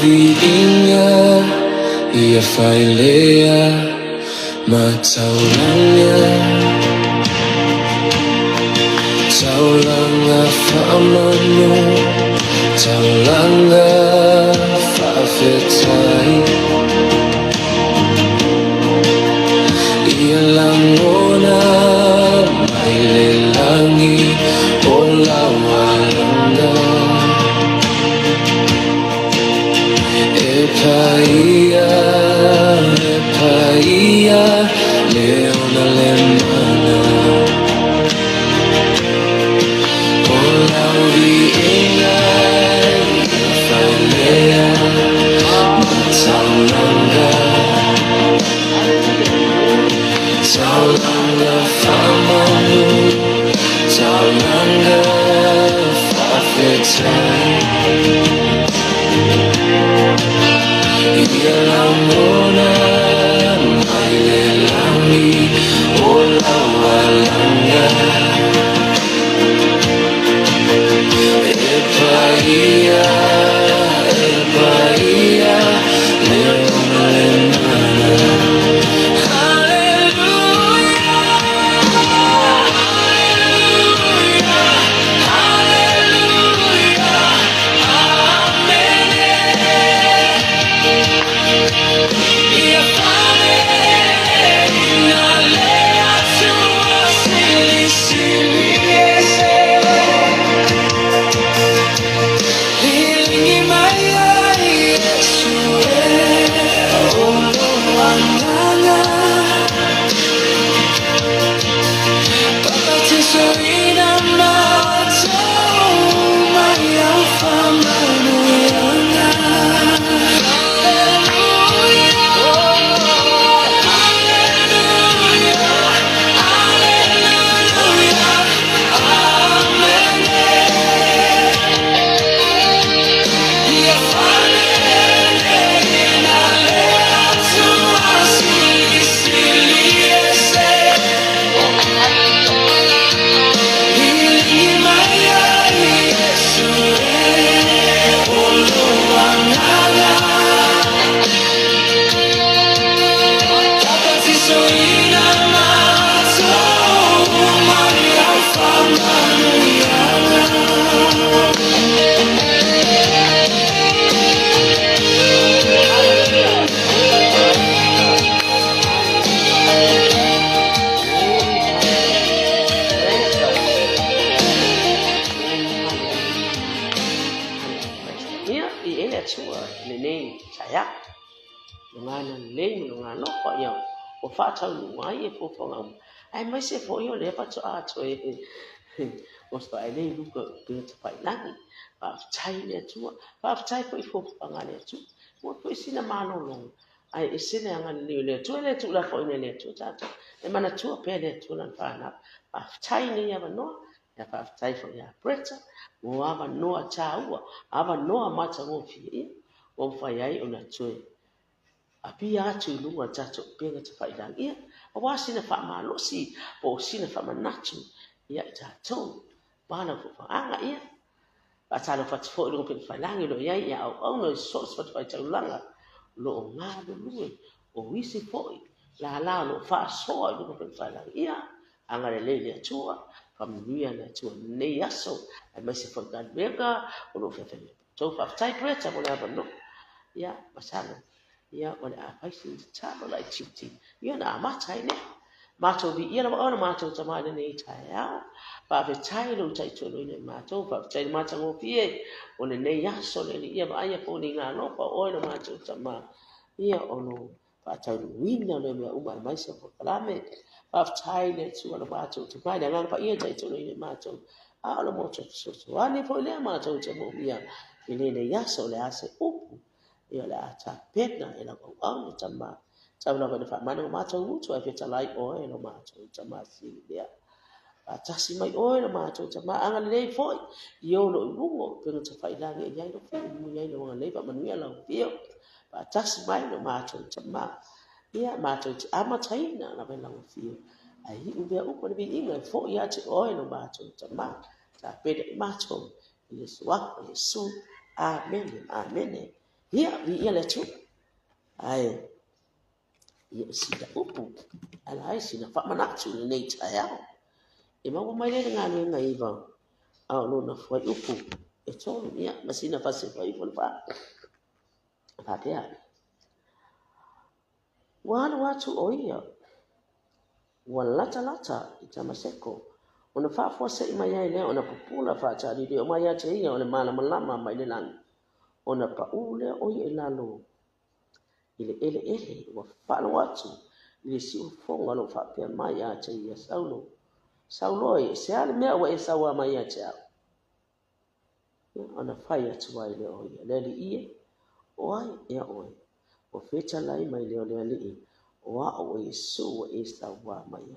viinga ia failea mataulangnya taulanga faamanu taulanga faafetai ia langona mailelangi olawalanga Epaia, Epaia, Leona Lemana Olawi ingai, Failea, Mataulanga Taulanga famanu, Taulanga fafetai Ia lamona mailelami olawalanga Epaia, Epaia, leona lemana Hallelujah, Hallelujah, Hallelujah, Amen. Ia fale ina lea tua sili ese Hilingi maya Yesu Olo wanganga Papa tisoina mato Maya famanu yanga Fata ngai po ngam ai mai se fo yo le pa cho a cho e o sta ai nei lu ko pe pai lang pa chai le chu pa chai ko fo nga le chu mo ko sina ma no long ai sina nga le chu la fo le chu cha cha e mana chu pe le chu lan pa na pa chai ni ya no ya pa chai fo ya preta mo ava no a cha u ava no a ma cha mo fi o fa yai ona chu Apia tu lunga tato penga te whailang ia. A wasina whamalo si, po sina whamanatu ia tato. Pana ko whaanga ia. A talo whatfo lunga penga whailangi lo iai ia au au no sos whatwhaitaulanga. Lo ngā lunga o wisi foi. La lo whaasoa lunga penga whailangi ia. Angare lele atua, whamuia na atua nei aso. Ai maisi whangani mega, o lo whawhani. Tau whawhai preta mo le abano. Ia, masalo. Ia ole a paisi talo lai titi ia na matai ne mato bi ia na ona mato tama ne tai ya pa ve tai lo tai to ne mato pa tai mato mo pie ole ne ya so le ia ba ia po ni nga no pa ole mato tama ia ono pa tai wina le me uma mai so ko kalame pa tai le tu ona mato to pa na pa ia tai to ne mato a lo mo so ani po le mato tama ia ile ne ya so le ase upu ia la ta pena ela ko au tama tama ko fa mano mato utu a feta lai o ela mato tama si dia a tasi mai o ela mato tama anga le foi io lo lungo per ta fai la nge ia lo mu ia lo le pa manu ia lo pio a tasi mai lo mato tama ia mato ama taina na bela fio ai u be u ko le inga fo ia te o ela mato tama ta pena mato Yesu wa Yesu amen amen ia le tu ai ia sina upu ala ai sina fa mana tu nei tsaya e mau mai le nganu ngai va au no na foi upu e tolu ia masina fa se foi fa dia wana watu oia lata i tamaseko ona fa fo se mai ai le ona pupula fa cha di o mai ate ia ona mana malama mai le lang ona pa ule oia lalo ele wa fa lo watu le si o fonga lo fa pe mai ate ia saulo e se ale mea wa e sawa mai ate ona fa ia tu ai le oia le ia oi ia oi o fecha lai mai le li wa o Yesu wa esta wa mai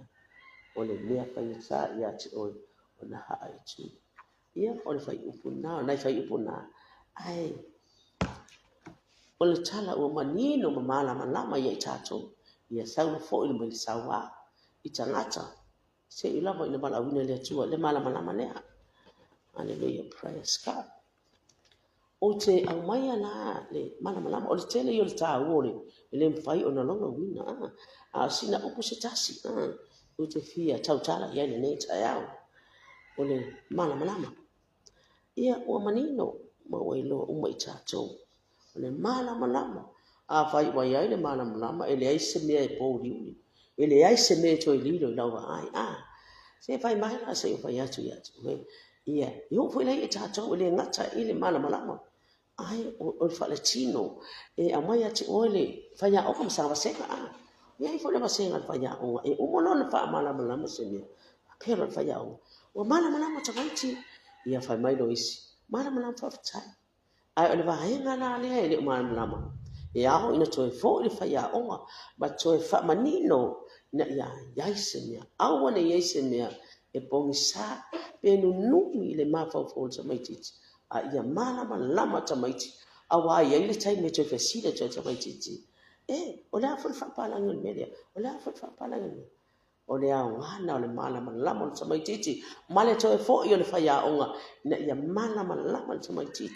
o le mea fai sa ia te o na ha tu ia o le fai upuna na fai upuna ai o le tala o manino mamala malama ia tato ia sau fo i le sawa i tangata se i lava ina bala wina le tua le mala malama lea hallelujah praise God o te au mai ana le mala malama o le tele i o le tā uore le mwhai o na longa wina a sina upu se tasi o te fia tautala ia le nei taiao o le mala malama ia o manino ma o ilo umai tato o le mala malama a fai wai ai le mala malama e le ai se mea e pōri uli e le ai se mea toi lido i lawa ai se fai mai la se fai atu ia i ho fai lai e tato o le ngata i le mala malama ai o le faletino e a mai ati o le fai a oka msa wasenga ia i fo le wasenga fai a onga e umono na fa mala malama se mea pero fai a onga o mala malama tamaiti ia fai mai lo isi mala malama fa fatai ai o le vahenga na lea e le mala malama e aho ina toe fo le fai a onga ma toe fa manino na ia yaise mea awa ne yaise mea e pongi sa pe nunumi le mafau tamaiti a ia mala malama tamaiti awa ia ile tai me toe fesile toe tamaiti o le afu le whapalanga le media o le afu le whapalanga le o le awana o le mala malama le tamaiti ma le toe fo i o le whai a onga na ia mala malama le tamaiti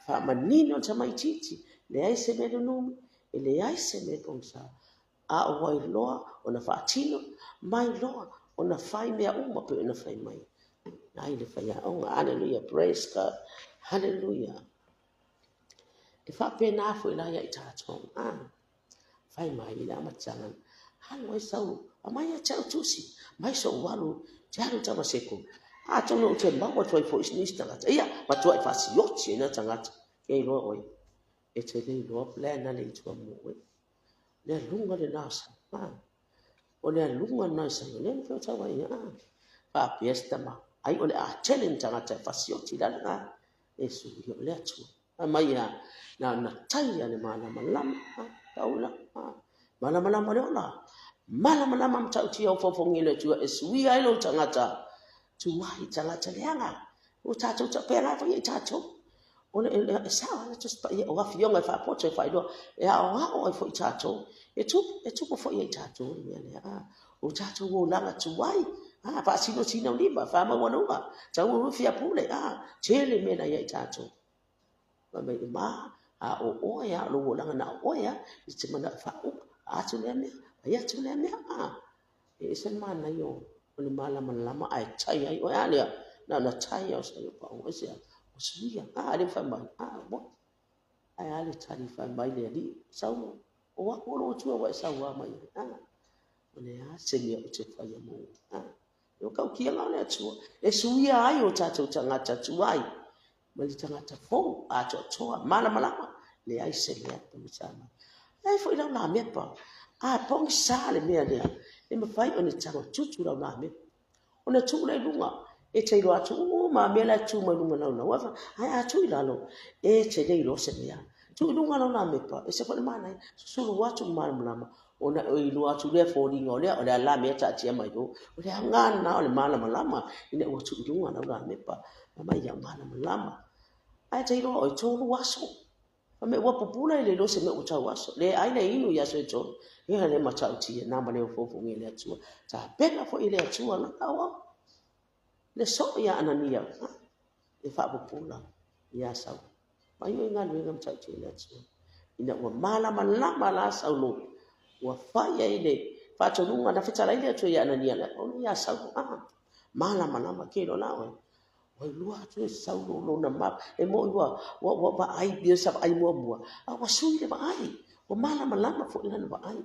fa manino tamaiti le aise me nunumi e le aise me pongsa a o wai loa o na whaatino mai loa o na whai mea uma pe o na whai mai ai le whai a onga hallelujah praise God hallelujah e whapena fu ila ia i tātou whai mai i la matanga halo ai sau a mai a tau tusi mai so walu te haru tamaseko a tono te maua tuai fo isnis tangata ia ma tuai whasi yoti na tangata kei loa oi e te rei loa plana le itua mua le lunga le nasa o le lunga nasa le peo tawa ia pa piesta ma ai o le a telen tangata whasi yoti la nga e su yo le atua a mai a na tai ane mana malama taula mana malama le ola mana malama mtau tia o fofongi le tua e sui ai lo tangata tuai tangata le anga o tatou ta pera fa i tatou o le sa ala just pa o afionga fa poto fa do e o fo i tatou e tu ko fo i tatou le o tatou o langa tuai fa sino liba fa ma wona tau o fia pule tele mena i tatou mai ma o ya lo langa na o ya i te mana fa a tu le me ya tu le me e se mana yo o le mala malama ai tai ai o ya le na tai o se pa o se o suia le fa mai mo ai ale tai fa mai le di sau o wa o lo tu wa sau wa mai o le a se le o te fa ya mo yo ka ki la le tu e suia ai o ta tu tanga ta tu ai Mali tangata fo a toa mala malama le ai se le apu sama ai fo ila na me pa pong sa le me le e me fai ona tanga tutu la na me ona tu le lunga e te lo atu ma me la tu ma lunga na wa ai atu ila lo e te le lo se me tu lunga na me pa e se fa mana su lo atu mala malama ona o ilo atu le fo di ngole o le la me ta tia mai do o le ngana na o le mala malama ine o tu lunga na me pa ma ya mala malama ai te ilo o tōru waso. Pa me ua pupula i le lo se me o tau waso. Le aina inu i aso e tōru. Ia le matau tia nā ma leo fofu ngi le atua. Ta pena fo i le atua na kawa. Le so ia anania. E wha pupula i asau. mai o nga lu ngam chau che le tu ina wa mala la saulo wa fa ya ile fa cho lunga na fitala ile tu ya na nia la o ya saulo mala ke lo la o lua tu saulo lo na ma e mo wa ba ai dia sa ai mo wa sui le ba ai wa mala fo ina ba ai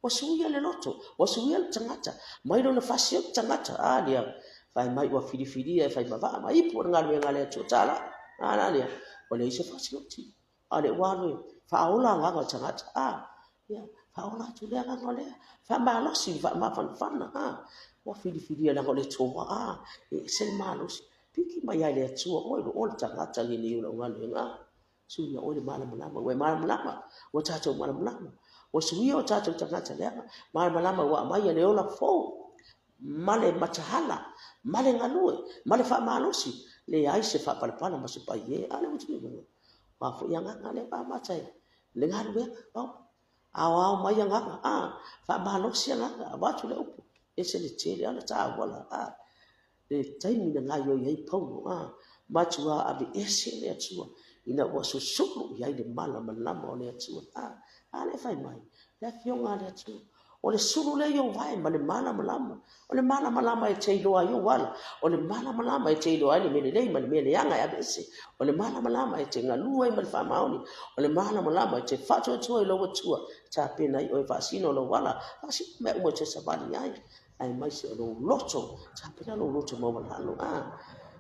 wa sui le loto wa sui le tangata mai lo na fasio tangata dia fai mai wa fidi fai ba mai po ngale tu tala ana dia o le se fasio ti ale wa lo fa ola nga tangata ya fa ola tu le nga ngole fa ma lo si fa ma fan wa fidi la ngole to se ma lo piki mai ai le tu o lo tangata ni lo nga su ya o le mala we mala wa tato mala wa su ya tato tangata le mala wa mai le ola fo male matahala male ngalue male fa malosi le ai se fa palpana ma se pai ale mutu ni ma fo yang ngale pa matai le ngalue awa mai yang fa malosi nga ba tu le upu ese le tele ala ta wala le taimi na ngayo yai pau ma tua abi ese le tua ina wa susulu yai le mala malama le tua ale fai mai le fionga le tua o le suru le yo vai ma le mala malama o le mala malama e te loa yo wala o le mala malama e te loa ni mele nei ma le mele yanga ya bese o le mala malama e te ngalua i ma le famaoni o le mala malama e te fato tua i lo tua ta pena i o e fasino lo wala fasino me umo te sabani ai mai se lo loto ta pena lo loto mo wala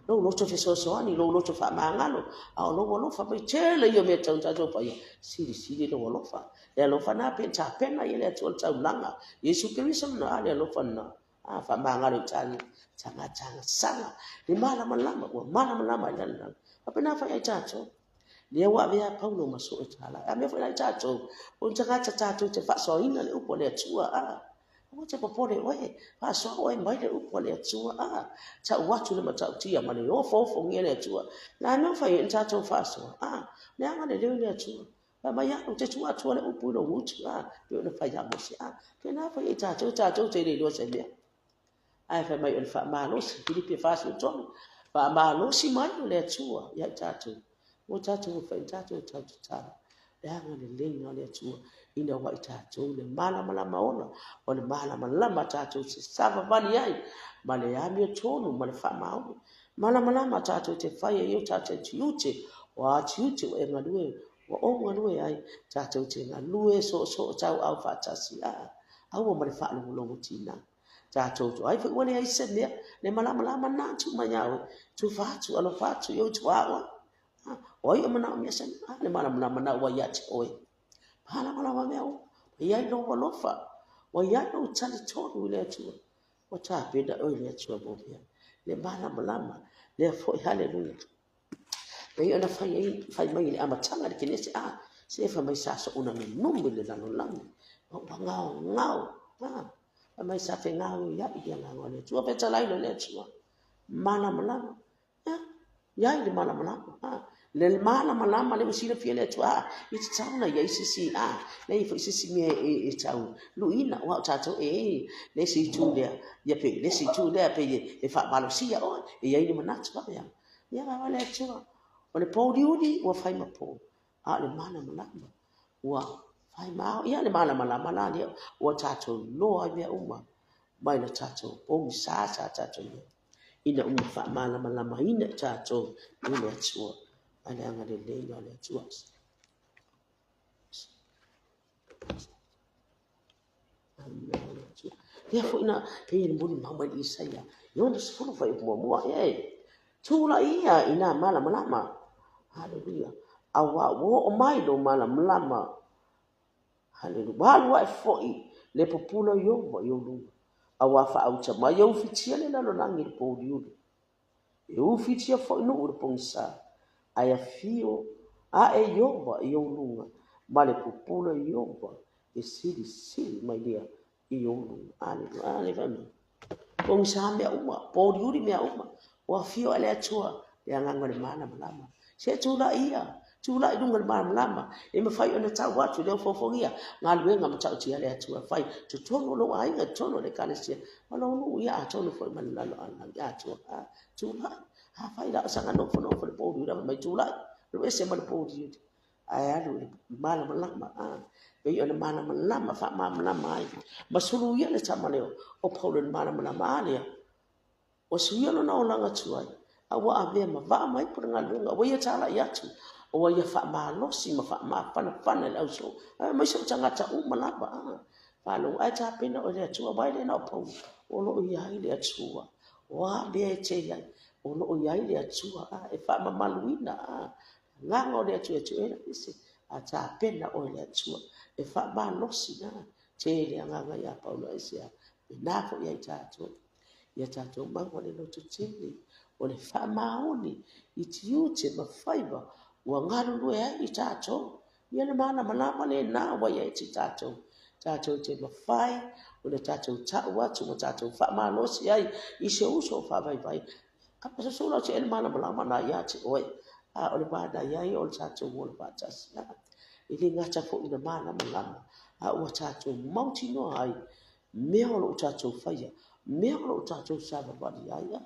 lo loto fe so ani lo loto fa mangalo lo fa mai tele yo me tanta to pa siri lo fa ya lo fa na pe ta pena ile to ta langa Yesu Kristo na ale lo fa na fa mangalo tani changa sana ni mala malama yana apena fa ya chacho le wa vea Paulo maso etala a me fa ya chacho o changa chacho te fa so ina le upo le tua o te popore oe fa so oe mai le upo le tua cha watu le mata tia mane o fo ngele tua na no fa ya chacho fa so le anga le tua ba ya o te tua le upo lo utu pe no fa ya mo si ke na fa ya chacho te le lo se le ai fa mai fa malo si Filipi fa so to fa malo si mai le tua ya chacho o chacho fa chacho ta da ngale le le tua ina wa chacho le mala ona o le mala chacho se sava bani ai male ya mi tonu male fa mau mala chacho te fa yo chacho tiute wa tiute e ngalue wa o ngalue ai chacho te ngalue so chau au fa chasi au male fa lo tina chacho ai fa wale ai se le mala na tu manyao tu fa tu alo fa tu yo tu oi mana mi sen le mala na wa ya ti oi mala meo ya no lofa wa ya no chali toru le tu wa ta pe da oi le tu bo ya le mala le fo haleluya e ana fai mai le amatanga le kinesi se fa mai sa so una numbi le lano langu ngao mai sa fe ngao ya i ngao le tu pe tsalai le tu mala ya le mala le mala le usina fiele tu it's tauna ya sisi le fo sisi me e tau luina wa tato le si tu le ya pe le si tu le pe e fa malo sia o e ya ni manat ba ya ba le tu o le po diudi wa fai ma po le mala wa fai ma ya le mala dia wa tato lo ya uma mai le tato o mi sa tato ina fa mala ina tato ile tu ale anga le le tua ya fo ina pe ni muli mama Isaya yo no sifulu fa mo tula ia ina mala haleluya awa wo o mai do mala haleluya wa fo le populo yo lu awa fa au chama yo fitia le lo langi po diu yo fitia fo no ur pongsa aya fio e yova yo lunga male pupulo yova e sili mai dia yo lunga ale vami pong sambe uma po diuri me uma wa fio ale tua ya ngangole mala se tula idunga mala e me fai ona tau watu le fofongia ngalwe ngam tau tia le tua fai to tono lo ai nga tono le kalesia malo no ya tono fo malala ya tua tula fai da sanga no fo po diura mai tula lu ese mana podi aya lu mala malama be yo mana malama fa malama masulu ya le chama leo o paulo mana malama le o suya no na olanga tuai awa ave ma va mai por ngalunga wa ya tala ya tu o ya fa malo si ma fa ma pana le so mai so changa cha u malaba fa lo ai cha pena o le tu ba le na paulo o lo ya ile tu wa le che ya o lo ya ile tu e fa ma maluina nganga le tu era isi a cha pena o le tu e fa ba lo si na che le nganga ya paulo isi na ko ya cha tu ya tatou maua le loto tele o le faamaoni i tiute ma faiva ua galulue ai i tatou ia le malamalama lenā ua ia i ti tatou te mafai o le tatou taʻu atu ma tatou faamalosi ai i se uso o faavaivai apasasola o te e le malamalama na ia te oe a o le manai ai o le tatou ua le faatasiā i le gata foʻi na malamalama a ua tatou mautinoa ai mea o loo tatou faia mea o tatou savavali aia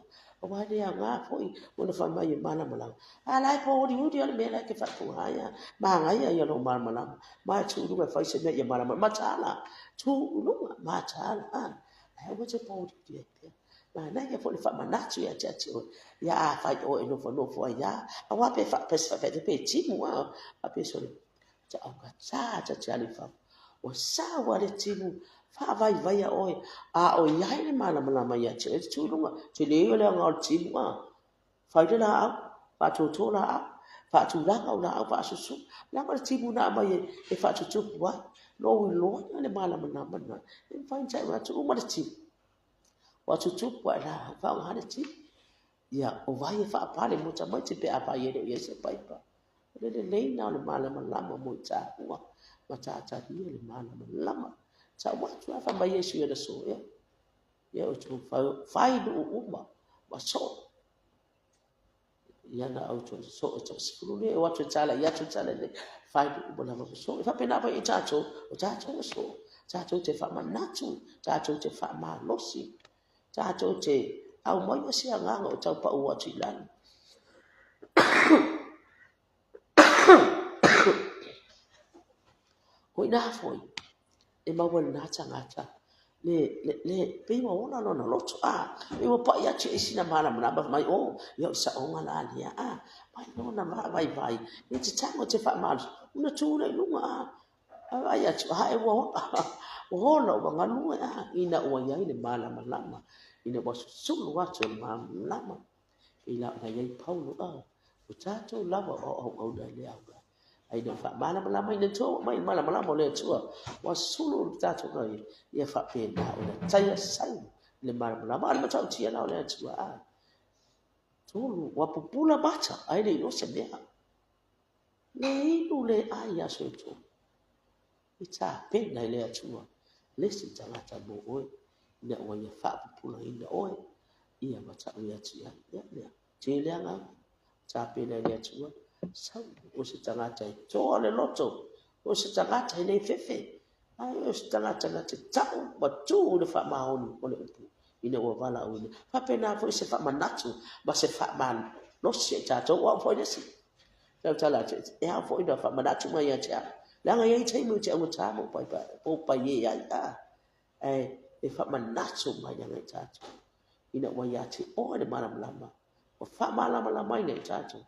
o vai le aga foʻi ona faamai e malamalama alae poliuli o le mea lae ke faatuaia magaia ia loo malamalama ma tuuluga e faise mea ia malamalama matala tuuluga matala ae ua te poliuli ai pea manai ia foʻi le faamanatu ia te ati oe ia afai o e nofonofo ai a auā pe faapese pe timu a pe sole taʻauga sa tati alifa ua sa ua le timu faavaivai a oe a o iai le malamalama ia te tuuluga te lē o le aga o le timu fai le laau faatotō laau faatulaga o laau faasusu laga le timu na mai e faatutupu ai lou iloa le malamalama na e fai taʻi atu uma le timu ua tutupu ai la faaogā le timu ia o vai e faapale mo tamai te pe afai e le ia se paipa o le lelei na o le malamalama mo i tāpua ma tatalia le malamalama taʻu atu ae faamai iesu ia le so ia o tou fai nuu uma ma so ia na auto so to sifulu le o atu tala ia tu tala le fai nuu uma lava so e faapena vai i tatou o tatou so tatou te faamanatu tatou te faamalosi tatou te au mai o se agaga o tau paʻu atu i lani o inā foi e maua lenā tagata le peiua ona lona loto e ua paʻi atu e sina malamalama mai o ia o saʻoga lalia mai lona vaavaivai e te taga o te faamalosi una tulailuga ai atu ae ua ola ua galue ina ua iai le malamalama ina ua susulu atu o le malamalama i laʻona iai paulo o tatou lava o auauna i le auga ai na faamalamalama ina tua mai malamalama o le atua ua sulu o le tatou gai ia faapena o le taia sai le malamalama a le matautia la o le atua tolu ua pupula mata ai le ilo se mea le inu le ai aso e tolu i tapena i le atua lesi tagata mo oe ina ua ia faapupulaina oe ia mataʻu ia tia ia lea teleaga tapena i le atua sau o se tagata e toa le loto o se tagata i nei fefe ai o se tagata na te taʻu ma tu le faamahonu o le upu ina ua valaauina faapena foʻi se faamanatu ma se faamalosi ai tatou ua foʻi lesi tautala e ao foʻi na faamanatu mai ia te a le aga iai taimu te augatā mo pai e ai e faamanatu mai aga i tatou ina ua iā te oe le malamalama o faamalamalama ai nei tatou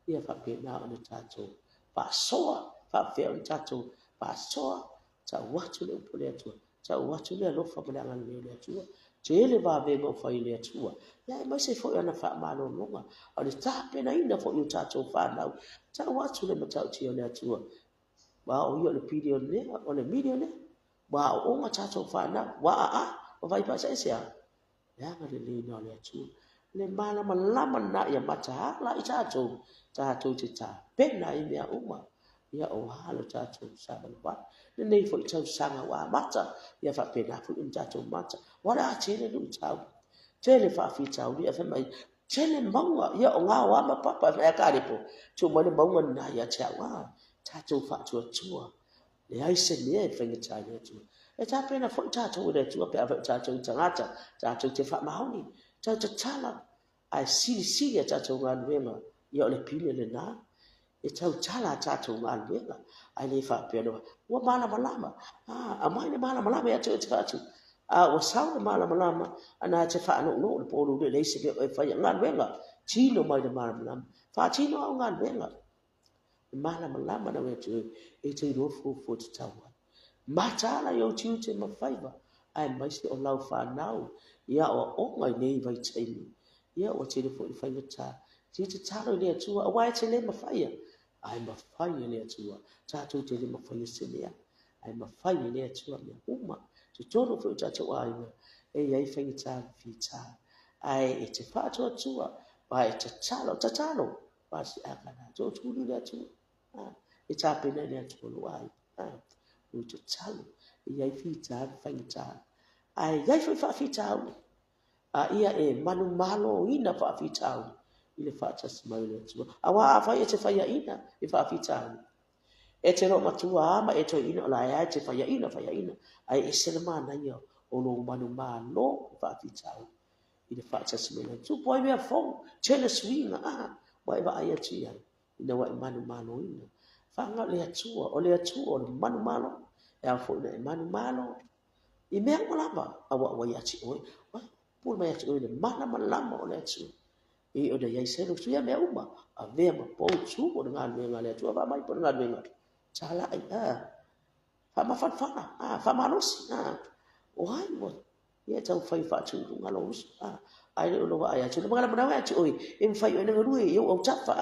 ia faapena o le tatou paasoa faafea o le tatou paasoa taʻu atu le upu le atua taʻu atu le alofa ma le agalelei le atua te ele vavenga o fai le atua ia e maise foʻi ana faamalologa o le tapenaina foʻi o tatou fanau taʻu atu le matautia o le atua wa o ia le pilionea o le milionea wa o onga tatou fanau wa o vai pasaʻesea le agalelei na o le atua le malamalama na ia matahala i tatou te tapena i mea uma ia o halo tatou sabalava lenei foʻi tausaga ua mata ia faapena foʻi ona tatou mata ua le a tele nuu tau tele faafitaulia femai tele mauga ia o ga o ama papa e akalepo tuma le mauga na ia te auā tatou faatuatua le ai se mea e faigatai le atua e tapena foʻi tatou i le atua pe avae tatou tagata tatou te faamahoni tautatala ae silisili a tatou galuega ia o le pile lenā e tau tala tātou ngā luenga, ai le whaapeanoa, ua malama, amai le malama e atu e te whaatu, ua sau le malama, ana te whaano le pōru le leise leo e whaia ngā luenga, tino mai le malama, whaatino au ngā luenga, malama na we tu e te rofu fo te taua. Matala yo tiu te mawhaiva, ai mai se o lau whanau, ia o ngai nei vai taimi, ia o te refo i whainga tā, te taro le atua, a wai te le mawhaia, ai mawhaia le atua, tātou te le mawhaia se lea, ai mawhaia le atua mea uma, te toro fo i tātou aina, e iai whainga tā whita, ai e te whātua atua, pai te talo, pasi akana, tō tūri le atua, e tāpena le atua lo ai, o te talo, iai whita whainga tā, ai iai whawhita au, ia e manu malo ina whaafita au, i le whaatasi mai le atua. Awa a whai e te whaia ina, i whaafita au. E te ro matua ama e toi ina o la e te whaia ina, ai e sena mana ia o lo manu malo i whaafita au, i le whaatasi mai le atua. Poi mea fong, tena swinga, wa e wa ai atu iai, ina wa e manu malo ina. Whanga le atua, o le manu malo, e a fo ina e manu malo, i mea malama, awa i ati oi, pula mai ati oi le malama o le atua. E o da iai selo suia mea uma, a vea ma pou tu o ngā luenga le atua, wa mai po ngā luenga. Tala ai, wha mawhanwhana, wha manosi, o hai mo, ia tau whai whaatu ngā lo usu, ai le ulowa ai atu, mga lamana wai atu oi, e mwhai oi nanga rui, iau au tafa,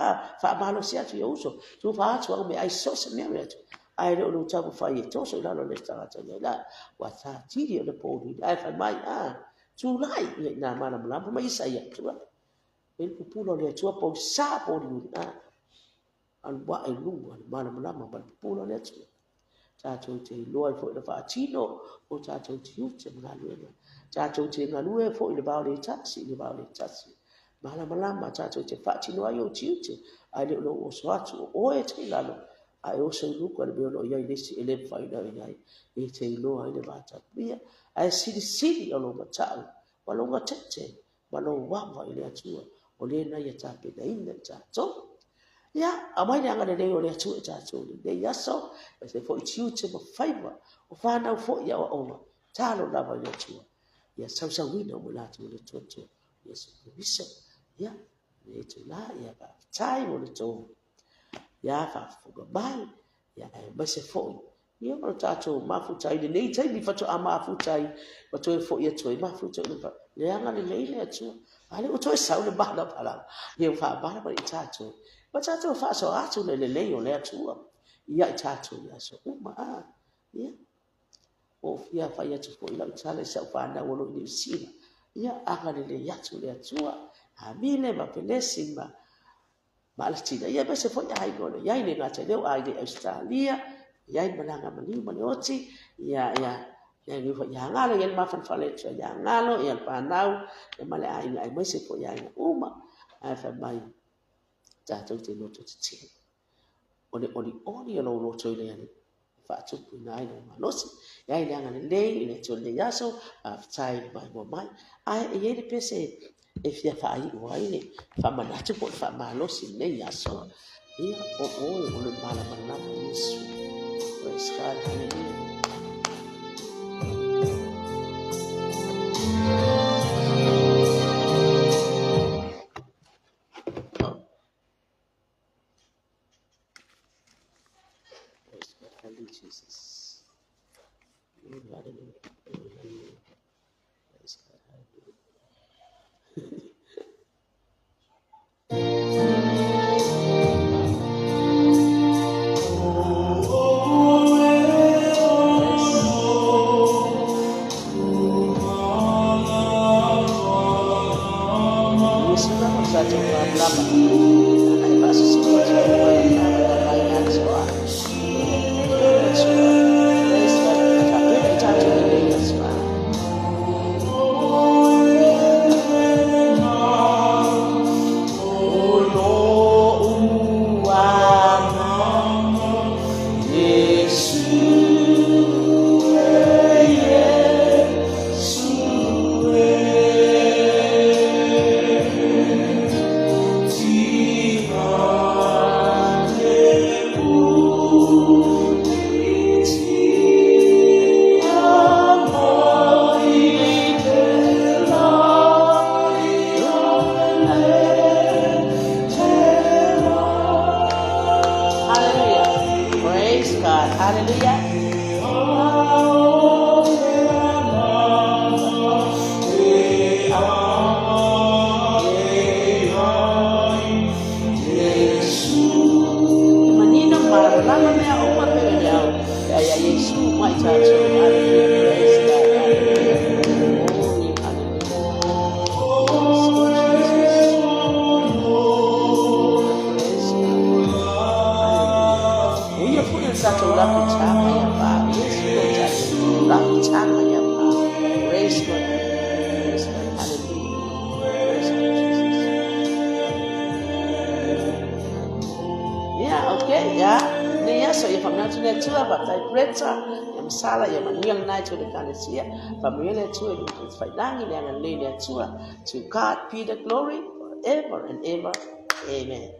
wha manosi atu ia uso, tu wha atu au me ai sosa mea me atu, ai le ulowa tapu whai e toso i lalo le tangata nei la, wa tā tiri o le pōri, ai whai mai, tu lai, i nā mana malama, mai isa ia, tu lai. E pupulo le atua po sa po ni al wa e lunga al malama ma pupulo le atua tātou te loa fo i le whaatino o tātou te uche mga luenga tātou te ngā lue fo i le bao le tasi malama tātou te whaatino ai o te uche ai le ulo o soatu o e te lalo ai o se luku ale beono iai lesi e le whaina i e te loa i le vata pia ai siri o lo matau walonga tete walonga wawa i le atua o le na ia tāpena ina tātou. Ia, a mai anga le o le atua tātou. Le iaso, e se fo i tiu te mawhaiwa, o whanau fo i awa oma, tālo lava i atua. Ia sau wina o mo lātou le toto. Ia se kumisa. Ia, le tu la, ia ka tai o le tō. Ia ka fuga mai, ia e mai se fo i. Ia mo tātou mafutai, le nei tai mi fato a mafutai, ma toi fo i atua, mafutai le anga le nei le atua. Ale o toi sau le bala pala. Ia wha bala pala i tātou. Ma tātou wha so atu le lei o le atua. Ia i tātou ia so uma Ia. O ia whai atu po i lau tala i sau whana o lo i New Zealand. Ia anga le lei atu le atua. A mile ma pelesi ma alatina. Ia bese fo ia hai gole. Ia le ngata leo ai le Australia. Ia i malanga mani ma le oti. Ia ni fo ia ngalo ia mafan fale tso ia ngalo ia panau e male ai mai se fo ia uma ai fa mai tātou te loto te tini. Oni o lo toi le ani fa tupu nai no manosi ia i anga le lei le tō le yaso a tai mai mo mai ai e le pese e fia fa ai wai le fa manatu po fa malosi le yaso ia o le mala manama Yesu. Praise God, hallelujah. Jesus. Hallelujah. Praise God. Hallelujah. Hallelujah. Manino maralama mea uma pewe yao. Ya Yesu mai tato. Hallelujah. Praise God. Satu laku chama ya pa Yesu Yesu laku chama ya pa praise God, praise God, hallelujah, praise God, Jesus. Yeah, okay, yeah. Ni ya so ya famna tu ne tua ba tai preta ya msala ya manuel night to the kalesia family tu e fai langi le na le tua to God be the glory forever and ever, amen.